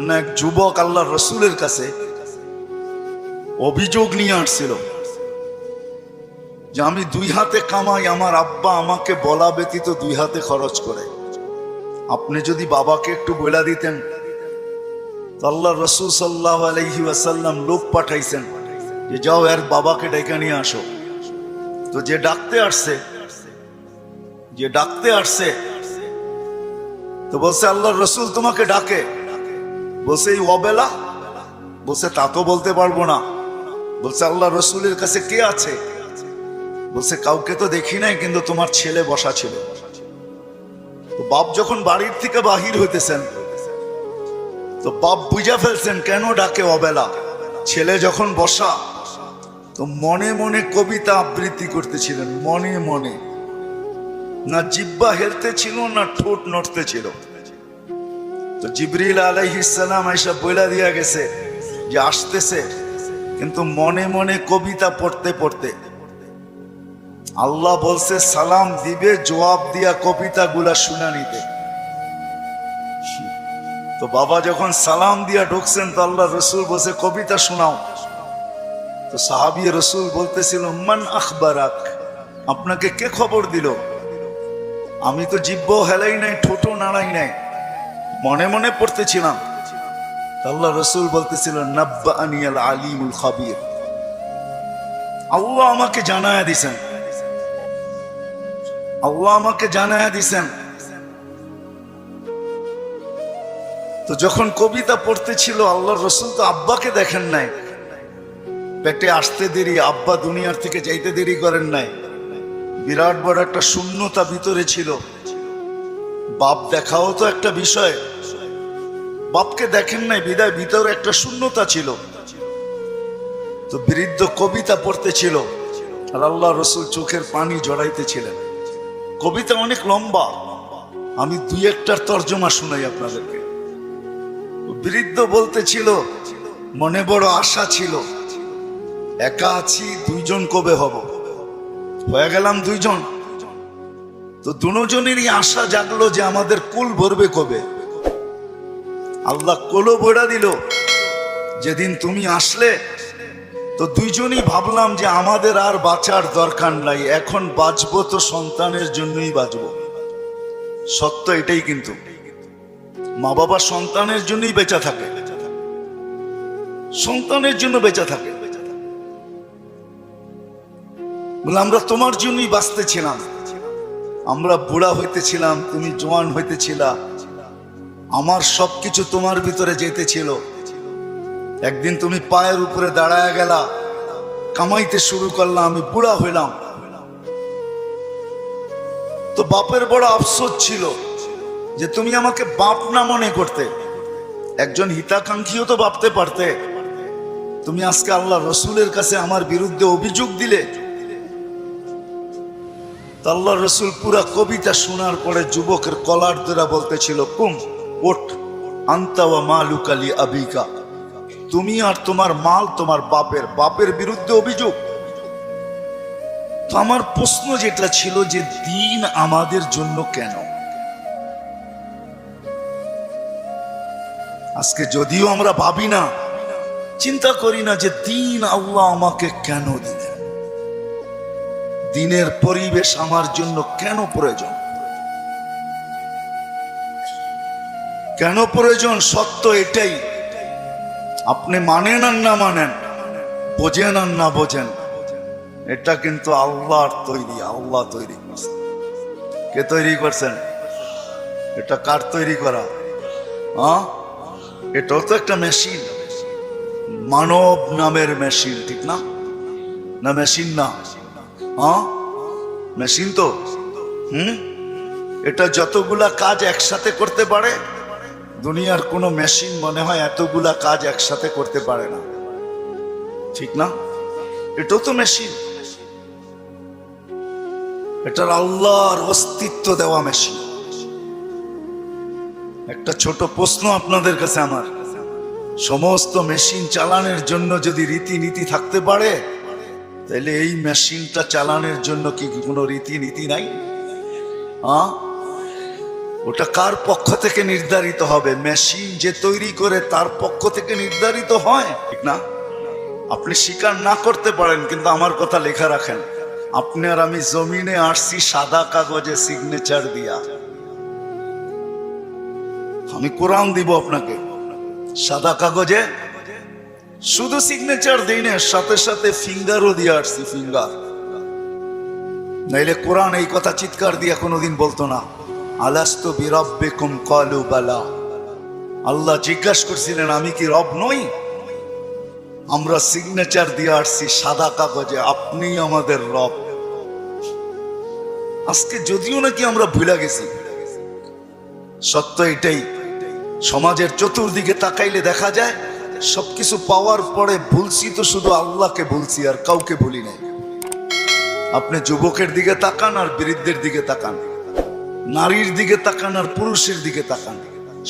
না এক যুবক আল্লাহর রসুলের কাছে অভিযোগ নিয়ে আসছিল যে আমি দুই হাতে কামাই, আমার আব্বা আমাকে বলা ব্যতীত দুই হাতে খরচ করে। আপনি যদি বাবাকে একটু বলে দিতেন। আল্লাহর রসুল সাল্লাল্লাহু আলাইহি ওয়াসাল্লাম লোক পাঠাইছেন যে যাও এর বাবাকে ডেকে নিয়ে আসো। তো যে ডাকতে আসছে তো বলছে আল্লাহর রসুল তোমাকে ডাকে। বলছে এই অবেলা? বলছে তা তো বলতে পারবো না। বলছে আল্লাহ রসুলের কাছে কে আছে? বলছে কাউকে তো দেখি নাই, কিন্তু তোমার ছেলে বসা ছিল। তো বাপ যখন বাড়ির থেকে বাহির হইতেছেন তো বাপ বুঝা ফেলছেন কেন ডাকে অবেলা। ছেলে যখন বসা তো মনে মনে কবিতা আবৃত্তি করতেছিলেন, মনে মনে। না জিহ্বা হেলতে ছিল না ঠোঁট নড়তে ছিল। তো জিবরিল আলাইহিস সালাম আয়েশা বইলা দিয়া গেছে যে আসতেছে, কিন্তু মনে মনে কবিতা পড়তে পড়তে আল্লাহ বলছে সালাম দিবে, জবাব দিয়া কবিতা গুলা শুনা নিতে। তো বাবা যখন সালাম দিয়া ঢুকছেন তো আল্লাহ রসুল বলছে কবিতা শোনাও। তো সাহাবী রসুল বলতেছিল মান আখবারাক, আপনাকে কে খবর দিল? আমি তো জিহ্বা হেলাই নাই, ঠোঁটও নাড়াই নাই, মনে মনে পড়তেছিলাম। আল্লাহ রসুল বলতেছিল নাব্বাআনি আল আলিমুল খাবীর, আল্লাহ আমাকে জানায়া দিছেন, আল্লাহ আমাকে জানায়া দিছেন। তো যখন কবিতা পড়তেছিল আল্লাহর রসুল তো আব্বাকে দেখেন নাই, পেটে আসতে দেরি, আব্বা দুনিয়ার থেকে যাইতে দেরি করেন নাই। বিরাট বড় একটা শূন্যতা ভিতরে ছিল। বাপ দেখাও তো একটা বিষয়, বাপকে দেখেন নাই বিদায় ভিতরে একটা শূন্যতা ছিল। তো বৃদ্ধ কবিতা পড়তেছিল আর আল্লাহ রসুল চোখের পানি জড়াইতেছিলেন। কবিতা অনেক লম্বা, আমি দুই একটার তর্জমা শুনাই আপনাদেরকে। বৃদ্ধ বলতেছিল মনে বড় আশা ছিল, একা আছি, দুইজন কবে হব? হয়ে গেলাম দুইজন। তো দুজনেরই আশা জাগলো যে আমাদের কুল ভরবে কবে। আল্লাহ কোলো ভরা দিল যেদিন তুমি আসলে। তো দুইজনই ভাবলাম যে আমাদের আর বাঁচার দরকার নাই, এখন বাঁচবো তো সন্তানের জন্যই বাঁচবো। সত্য এটাই, কিন্তু মা বাবা সন্তানের জন্যই বেঁচে থাকে, সন্তানের জন্য বেঁচে থাকে। বলে আমরা তোমার জন্যই বাঁচতেছিলাম, আমরা বুড়া হইতেছিলাম, তুমি জওয়ান হইতেছিলা, আমার সবকিছু তোমার ভিতরে যেতেছিল। একদিন তুমি পায়ের উপরে দাঁড়ায় গেলা, কামাইতে শুরু করলাম, আমি বুড়া হইলাম। তো বাপের বড় আফসোস ছিল যে তুমি আমাকে বাপ না মনে করতে, একজন হিতাকাঙ্ক্ষীও তো ভাবতে পারতে। তুমি আজকে আল্লাহ রসুলের কাছে আমার বিরুদ্ধে অভিযোগ দিলে। আল্লাহ রসুল পুরা কবিতা শোনার পরে যুবকের কলার ধরা বলতেছিল কুম ওঠ, আনতা ওয়া মালুকা লি আবিকা, তুমি আর তোমার মাল তোমার বাপের, বাপের বিরুদ্ধে অভিযোগ। তো আমার প্রশ্ন যেটা ছিল যে দিন আমাদের জন্য কেন? আজকে যদিও আমরা ভাবি না, চিন্তা করি না যে দিন আল্লাহ আমাকে কেন দিলেন, দিনের পরিবেশ আমার জন্য কেন প্রয়োজন, কেন প্রয়োজন? সত্য এটাই, আপনি মানেন আর না মানেন, বোঝেন আর না বোঝেন, এটা কিন্তু আল্লাহর তৈরি, আল্লাহ তৈরি করছেন। কে তৈরি করছেন? এটা কার তৈরি করা? এটাও তো একটা মেশিন, মানব নামের মেশিন, ঠিক না? না মেশিন না? মেশিন তো। এটা যতগুলা কাজ একসাথে করতে পারে, দুনিয়ার কোনো মেশিন মনে হয় এতগুলা কাজ একসাথে করতে পারে না, ঠিক না? এটাও তো মেশিন, এটার আল্লাহর অস্তিত্ব দেওয়া মেশিন। একটা ছোট প্রশ্ন আপনাদের কাছে আমার, সমস্ত মেশিন চালানোর জন্য যদি রীতিনীতি থাকতে পারে, তাহলে এই মেশিনটা চালানোর জন্য কি কোনো রীতিনীতি নাই? ওটা কার পক্ষ থেকে নির্ধারিত হবে? মেশিন যে তৈরি করে তার পক্ষ থেকে নির্ধারিত হয়, ঠিক না? আপনি স্বীকার না করতে পারেন, কিন্তু আমার কথা লেখা রাখেন, আপনি আর আমি জমিনে আসছি সাদা কাগজে সিগনেচার দিয়া। আমি কোরআন দিব আপনাকে, সাদা কাগজে শুধু সিগনেচার দিই না, সাথে সাথে ফিঙ্গারও দিয়ে আসছি, ফিঙ্গার। নাইলে কোরআন এই কথা চিৎকার দিয়ে কোনোদিন বলতো না, আলাস্তু বিরাব্বিকুম ক্বালু বালা। আল্লাহ জিজ্ঞাসা করছিলেন আমি কি রব নই? আমরা সিগনেচার দিয়ে আসছি সাদা কাগজে, আপনি আমাদের রব। আজকে যদিও নাকি আমরা ভুলে গেছি, সত্য এটাই, সমাজের চতুর্দিকে তাকাইলে দেখা যায় সবকিছু পাওয়ার পরে ভুলছি তো শুধু আল্লাহকে ভুলছি, আর কাউকে ভুলি নাই। আপনি যুবকের দিকে তাকান আর বৃদ্ধের দিকে তাকান, নারীর দিকে তাকান আর পুরুষের দিকে তাকান,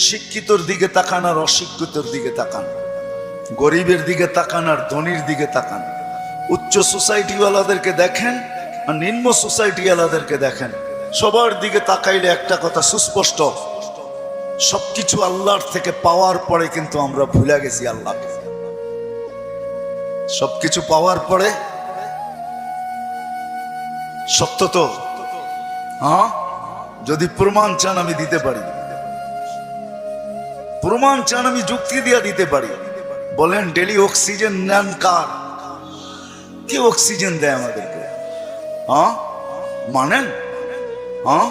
শিক্ষিতর দিকে তাকান আর অশিক্ষিতর দিকে তাকান, গরিবের দিকে তাকান আর ধনীর দিকে তাকান, উচ্চ সোসাইটিওয়ালাদেরকে দেখেন আর নিম্ন সোসাইটিওয়ালাদেরকে দেখেন। সবার দিকে তাকাইলে একটা কথা সুস্পষ্ট, সবকিছু আল্লাহর থেকে পাওয়ার পরে কিন্তু আমরা ভুলে গেছি আল্লাহকে। সবকিছু পাওয়ার পরে, সত্য তো? হ্যাঁ, যদি প্রমাণ চান আমি দিতে পারি, প্রমাণ চান আমি যুক্তি দিয়ে দিতে পারি। বলেন ডেলি অক্সিজেন নেন কার? কে অক্সিজেন দেয় আমাদেরকে? হ্যাঁ মানেন? হ্যাঁ,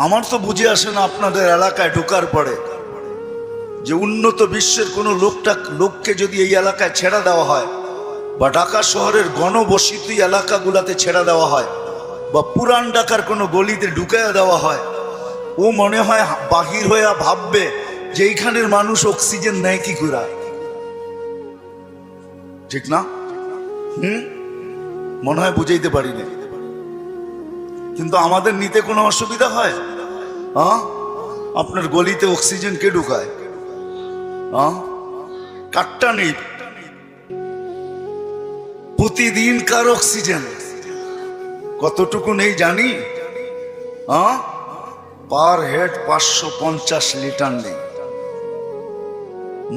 আমার তো বুঝে আসে না আপনাদের এলাকায় ঢোকার পরে যে উন্নত বিশ্বের কোনো লোককে যদি এই এলাকায় ছেড়ে দেওয়া হয়, বা ঢাকা শহরের ঘনবসতি এলাকাগুলাতে ছেড়ে দেওয়া হয়, বা পুরান ঢাকার কোনো গলিতে ঢুকাইয়া দেওয়া হয়, ও মনে হয় বাহির হইয়া ভাববে যে এইখানের মানুষ অক্সিজেন নেয় কি করে, ঠিক না? মনে হয় বুঝাইতে পারি না, কিন্তু আমাদের নিতে কোনো অসুবিধা হয়? হ্যাঁ, আপনার গলিতে অক্সিজেন কে ঢুকায়? হ্যাঁ, কাটটা নেই, প্রতিদিন কার অক্সিজেন কতটুকু নেই জানি? হ্যাঁ, পার হেড 550 লিটার নেই।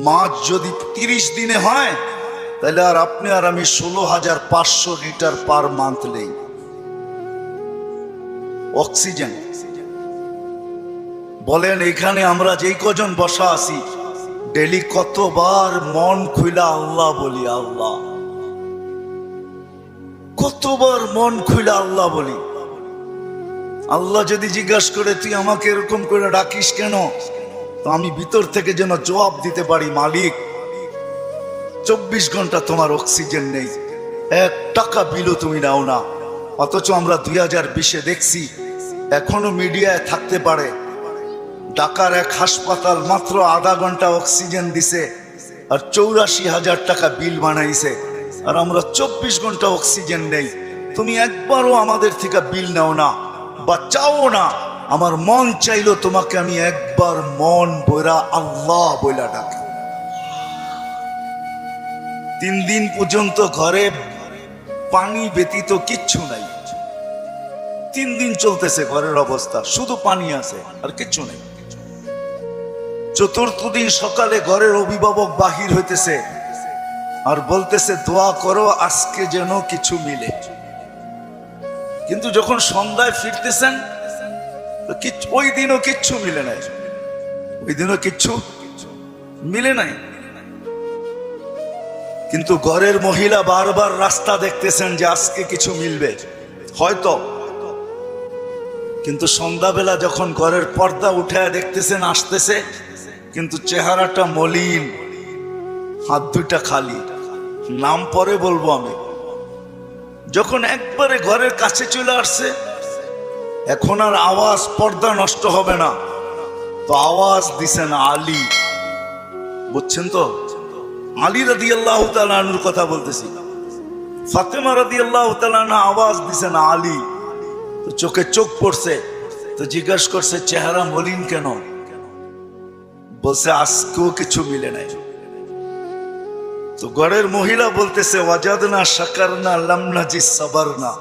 মাছ যদি 30 দিনে হয়, তাহলে আর আপনি আর আমি 16,500 লিটার পার মান্থ নেই অক্সিজেন। বলেন এখানে আমরা যেই কজন বসা আছি, ডেলি কতবার মন খুইলা আল্লাহ বলি? আল্লাহ, কতবার মন খুইলা আল্লাহ বলি? আল্লাহ যদি জিজ্ঞাসা করে তুই আমাকে এরকম করে ডাকিস কেন, তো আমি ভিতর থেকে যেন জবাব দিতে পারি, মালিক 24 ঘন্টা তোমার অক্সিজেন নেই, 1 টাকা বিলও তুমি নাও না। অথচ আমরা 2020-এ দেখছি এখনো মিডিয়ায় থাকতে পারে ঢাকার এক হাসপাতাল মাত্র আধা ঘন্টা অক্সিজেন দিছে আর 84,000 টাকা বিল বানাইছে, আর আমরা 24 ঘন্টা অক্সিজেন নেই। তুমি একবারও আমাদের থেকে বিল নাও না বা চাও না। আমার মন চাইলো তোমাকে আমি একবার মন বইরা আল্লাহ বইলা ডাকি। 3 দিন পর্যন্ত ঘরে পানি ব্যতীত কিচ্ছু নাই। 3 দিন চলতেছে ঘরের অবস্থা, শুধু পানি আছে আর কিচ্ছু নেই। 4র্থ দিন সকালে ঘরের অভিভাবক বাহির হইতেছে আর বলতেছে দোয়া করো আজকে যেন কিছু মিলে। কিন্তু যখন সন্ধ্যায় ফিরতেছেন ওই দিনও কিচ্ছু মিলে নাই, ওই দিনও কিচ্ছু মিলে নাই। কিন্তু ঘরের মহিলা বারবার রাস্তা দেখতেছেন যে আজকে কিছু মিলবে হয়তো, কিন্তু সন্ধ্যাবেলা যখন ঘরের পর্দা উঠায় দেখতেছেন আসতেছে, কিন্তু চেহারাটা মলিন, হাত দুইটা খালি। নাম পরে বলবো আমি। যখন একবারে ঘরের কাছে চলে আসছে, এখন আর আওয়াজ, পর্দা নষ্ট হবে না, তো আওয়াজ দিছেন আলী। বুঝছেন তো? আলী রাদিয়াল্লাহু তাআলা আনহুর কথা বলতেছি। ফাতেমা রাদিয়াল্লাহু তাআলা আনহা আওয়াজ দিছেন আলী। তো চোখে চোখ পড়ছে, তো জিজ্ঞাসা করছে চেহারা মলিন কেন? বলছে আজকেও কিছু মিলে নাই। তো ঘরের মহিলা বলতেছে ওয়াজাদনা শাকারনা লাম নাজি সাবারনা।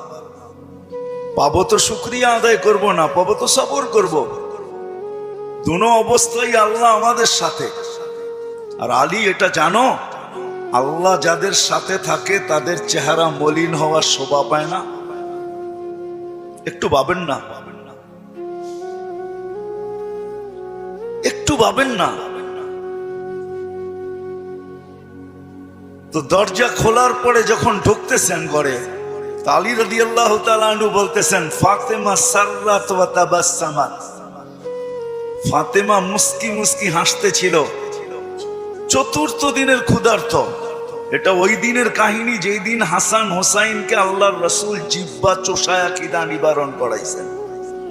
পাবো তো শুকরিয়া আদায় করব না, পাবো তো সবর করব। দুনো অবস্থায় আল্লাহ আমাদের সাথে। আর আলী এটা জানো, আল্লাহ যাদের সাথে থাকে তাদের চেহারা মলিন হওয়ার শোভা পায় না। একটু ভাবেন না, একটু ভাবেন না। তো দরজা খোলার পরে যখন ঢুকতেছেন ঘরে, আলী রাদিয়াল্লাহু তাআলা আনহু বলতেছেন, ফাতেমা সাররাত ওয়া তাবাসসামাত। ফাতেমা মুস্কি মুস্কি হাসতেছিল। চতুর্থ দিনের ক্ষুধার্ত। এটা ওই দিনের কাহিনী যেই দিন হাসান হোসাইনকে আল্লাহর রাসূল জিহ্বা চোষায়া খিদা নিবারণ করাইছেন।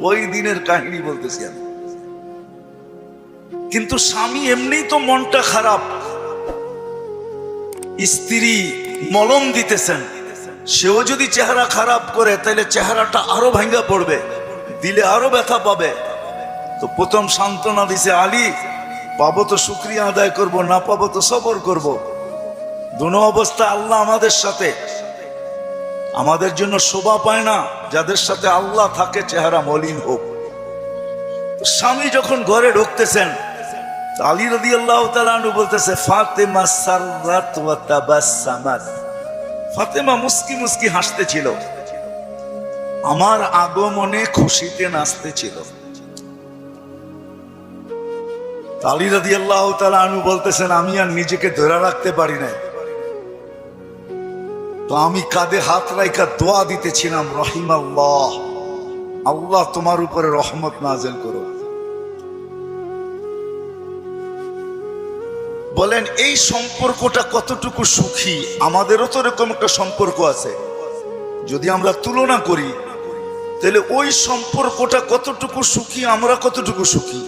ওই দিনের কাহিনী বলতেছি আমি। কিন্তু স্বামী এমনি তো মনটা খারাপ, স্ত্রী মলম দিতেছেন, সেও যদি চেহারা খারাপ করে তাহলে চেহারাটা আরো ভাঙ্গা পড়বে, দিলে আরো ব্যথা পাবে। তো প্রথম সান্ত্বনা দিছে, আলী পাবো তো শুকরিয়া আদায় করব, না পাবো তো সবর করব। দুনো অবস্থা আল্লাহ আমাদের সাথে। আমাদের জন্য শোভা পায় না যাদের সাথে আল্লাহ থাকে চেহারা মলিন হোক। স্বামী যখন ঘরে ঢুকতেছেন, আলী রাদিয়াল্লাহু তাআলা আনহু বলতেছে, ফাতেমা সাররাত ওয়া তাবাসসামাত। ফাতেমা মুস্কি মুস্কি হাসতেছিল, আমার আগমনে খুশিতে নাচতেছিল। আলী রাদিয়াল্লাহু তাআলা আনহু বলতেছেন, আমি আর নিজেকে ধরে রাখতে পারি না। তো আমি কাঁধে হাত রাইখা দোয়া দিতেছিলাম, রহিমাল্লাহ, আল্লাহ তোমার উপরে রহমত নাযিল করো। বলেন এই সম্পর্কটা কতটুকু সুখী। আমাদেরও তো এরকম একটা সম্পর্ক আছে। যদি আমরা তুলনা করি তাহলে ওই সম্পর্কটা কতটুকু সুখী, আমরা কতটুকু সুখী।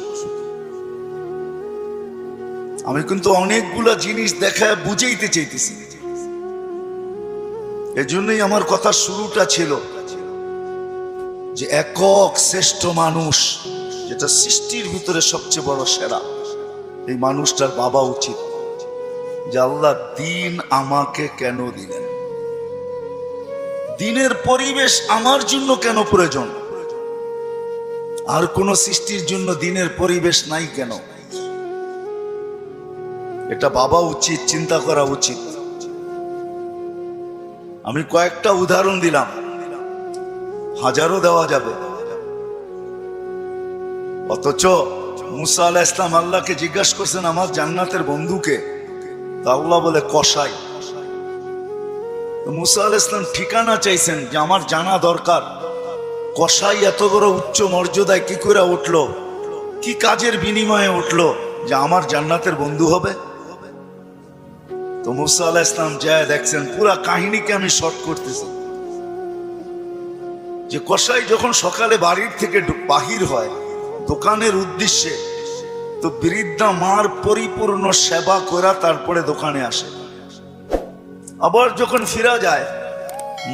আমি কিন্তু অনেকগুলা জিনিস দেখায় বুঝাইতে চাইতেছি। এজন্যই আমার কথা শুরুটা ছিল যে একক শ্রেষ্ঠ মানুষ, যেটা সৃষ্টির ভিতরে সবচেয়ে বড় সেরা, এই মানুষটার ভাবা উচিত যে আল্লাহ দিন আমাকে কেন দিলেন, দিনের পরিবেশ আমার জন্য কেন প্রয়োজন, আর কোন সৃষ্টির জন্য দিনের পরিবেশ নাই কেন। এটা ভাবা উচিত, চিন্তা করা উচিত। আমি কয়েকটা উদাহরণ দিলাম, হাজারো দেওয়া যাবে। অথচ মুসা আলাইহিস সালাম আল্লাহকে জিজ্ঞাসা করছেন, আমার জান্নাতের বন্ধুকে? তা আল্লাহ বলে কসাই। মুসা আলাইহিস সালাম ঠিকানা চাইছেন যে আমার জানা দরকার, কসাই এত বড় উচ্চ মর্যাদায় কি করে উঠলো, কি কাজের বিনিময়ে উঠলো যে আমার জান্নাতের বন্ধু হবে। তো মুসা আলাইহিস সালাম যায় দেখছেন, পুরা কাহিনীকে আমি শর্ট করতেছি, যে কসাই যখন সকালে বাড়ির থেকে বাহির হয় দোকানের উদ্দেশ্যে, তো বৃদ্ধা মার পরিপূর্ণ সেবা করা তারপরে দোকানে আসে। আবার যখন ফিরা যায়,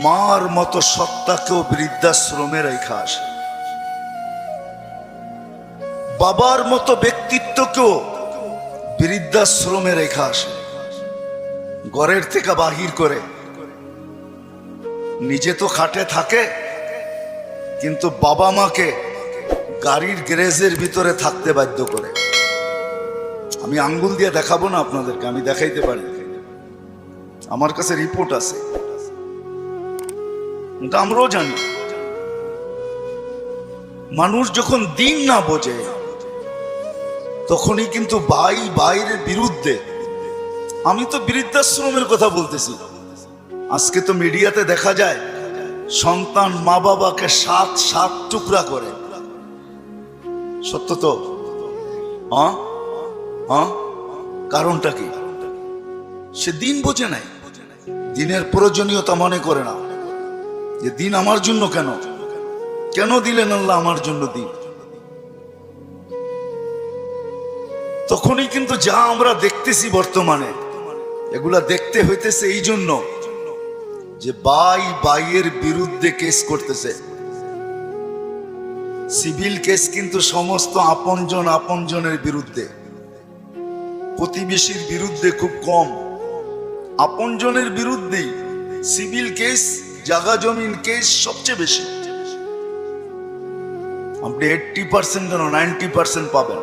মার মতো সত্তাকেও বৃদ্ধাশ্রমে রেখা আসে, বাবার মতো ব্যক্তিত্বকেও বৃদ্ধাশ্রমে রেখা আসে। ঘরের থেকে বাহির করে, নিজে তো খাটে থাকে, কিন্তু বাবা মাকে গাড়ির গ্যারেজের ভিতরে থাকতে বাধ্য করে। আমি আঙ্গুল দিয়ে দেখাবো না আপনাদেরকে, আমি দেখাইতে পারি, আমার কাছে রিপোর্ট আছে, কিন্তু আমরাও জানি। মানুষ যখন দিন না বোঝে তখনই কিন্তু ভাই ভাইয়ের বিরুদ্ধে। আমি তো বৃদ্ধাশ্রমের কথা বলতেছি। আজকে তো মিডিয়াতে দেখা যায় সন্তান মা বাবাকে সাত সাত টুকরা করে। সত্য তো? কারণটা কি? সে দিন বোঝে নাই, দিনের প্রয়োজনীয়তা মনে করে না, যে দিন আমার জন্য কেন, কেন দিলেন আল্লাহ আমার জন্য দিন। তখনই কিন্তু যা আমরা দেখতেছি বর্তমানে, এগুলা দেখতে হইতেছে এই জন্য যে ভাই ভাইয়ের বিরুদ্ধে কেস করতেছে। সিভিল কেস কিন্তু সমস্ত আপনজন আপনজনের বিরুদ্ধে, প্রতিবেশীর বিরুদ্ধে খুব কম, আপনজনের বিরুদ্ধেই সিভিল কেস, জায়গা জমিন কেস সবচেয়ে বেশি। আপনি 80% কেন 90% পাবেন।